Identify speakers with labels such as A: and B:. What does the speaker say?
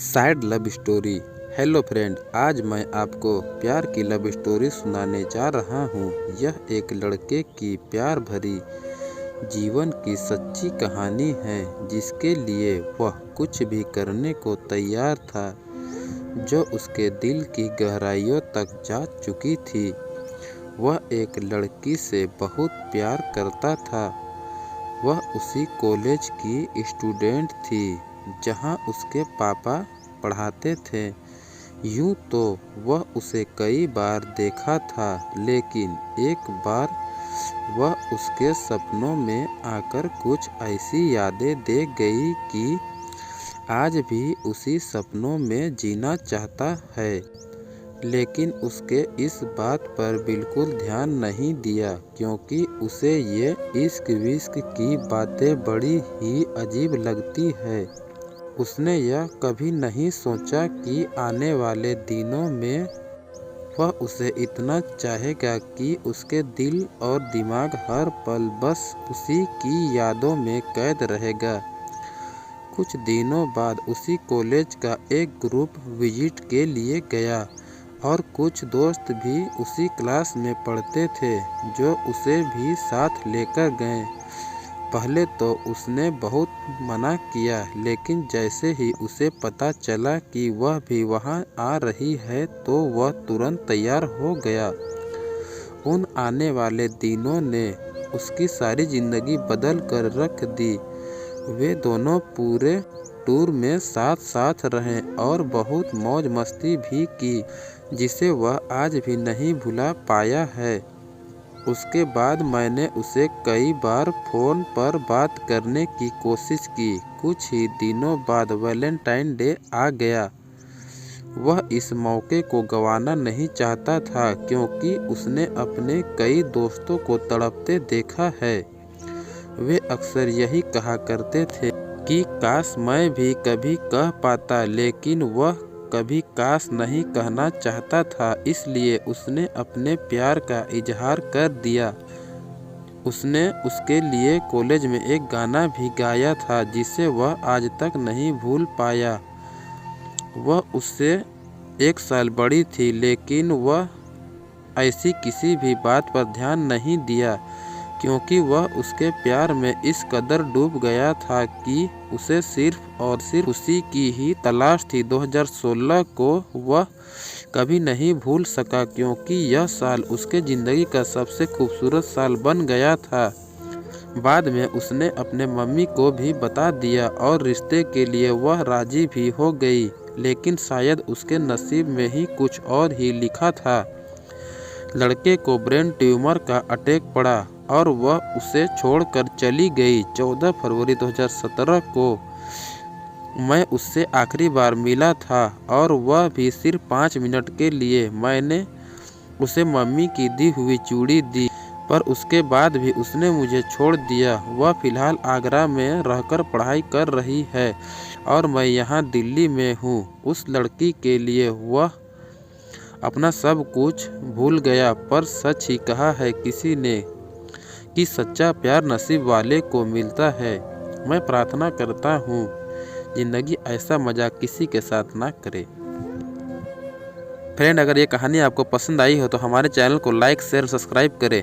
A: Sad love story. Hello friend, आज मैं आपको प्यार की लव स्टोरी सुनाने जा रहा हूँ। यह एक लड़के की प्यार भरी जीवन की सच्ची कहानी है, जिसके लिए वह कुछ भी करने को तैयार था, जो उसके दिल की गहराइयों तक जा चुकी थी। वह एक लड़की से बहुत प्यार करता था। वह उसी कॉलेज की स्टूडेंट थी जहां उसके पापा पढ़ाते थे। यूं तो वह उसे कई बार देखा था, लेकिन एक बार वह उसके सपनों में आकर कुछ ऐसी यादें दे गई कि आज भी उसी सपनों में जीना चाहता है। लेकिन उसके इस बात पर बिल्कुल ध्यान नहीं दिया, क्योंकि उसे ये इश्क विश्क की बातें बड़ी ही अजीब लगती है। उसने यह कभी नहीं सोचा कि आने वाले दिनों में वह उसे इतना चाहेगा कि उसके दिल और दिमाग हर पल बस उसी की यादों में कैद रहेगा। कुछ दिनों बाद उसी कॉलेज का एक ग्रुप विजिट के लिए गया और कुछ दोस्त भी उसी क्लास में पढ़ते थे, जो उसे भी साथ लेकर गए। पहले तो उसने बहुत मना किया, लेकिन जैसे ही उसे पता चला कि वह भी वहां आ रही है, तो वह तुरंत तैयार हो गया। उन आने वाले दिनों ने उसकी सारी जिंदगी बदल कर रख दी। वे दोनों पूरे टूर में साथ साथ रहे और बहुत मौज मस्ती भी की, जिसे वह आज भी नहीं भुला पाया है। उसके बाद मैंने उसे कई बार फ़ोन पर बात करने की कोशिश की। कुछ ही दिनों बाद वैलेंटाइन डे आ गया। वह इस मौके को गंवाना नहीं चाहता था, क्योंकि उसने अपने कई दोस्तों को तड़पते देखा है। वे अक्सर यही कहा करते थे कि काश मैं भी कभी कह पाता, लेकिन वह कभी काश नहीं कहना चाहता था। इसलिए उसने अपने प्यार का इजहार कर दिया। उसने उसके लिए कॉलेज में एक गाना भी गाया था, जिसे वह आज तक नहीं भूल पाया। वह उससे 1 साल बड़ी थी, लेकिन वह ऐसी किसी भी बात पर ध्यान नहीं दिया, क्योंकि वह उसके प्यार में इस कदर डूब गया था कि उसे सिर्फ और सिर्फ उसी की ही तलाश थी। 2016 को वह कभी नहीं भूल सका, क्योंकि यह साल उसके ज़िंदगी का सबसे खूबसूरत साल बन गया था। बाद में उसने अपने मम्मी को भी बता दिया और रिश्ते के लिए वह राजी भी हो गई, लेकिन शायद उसके नसीब में ही कुछ और ही लिखा था। लड़के को ब्रेन ट्यूमर का अटैक पड़ा और वह उसे छोड़कर चली गई। 14 फरवरी 2017 को मैं उससे आखिरी बार मिला था, और वह भी सिर्फ 5 मिनट के लिए। मैंने उसे मम्मी की दी हुई चूड़ी दी, पर उसके बाद भी उसने मुझे छोड़ दिया। वह फिलहाल आगरा में रहकर पढ़ाई कर रही है और मैं यहाँ दिल्ली में हूँ। उस लड़की के लिए वह अपना सब कुछ भूल गया, पर सच ही कहा है किसी ने कि सच्चा प्यार नसीब वाले को मिलता है। मैं प्रार्थना करता हूँ जिंदगी ऐसा मजाक किसी के साथ ना करे। फ्रेंड, अगर ये कहानी आपको पसंद आई हो तो हमारे चैनल को लाइक शेयर सब्सक्राइब करें।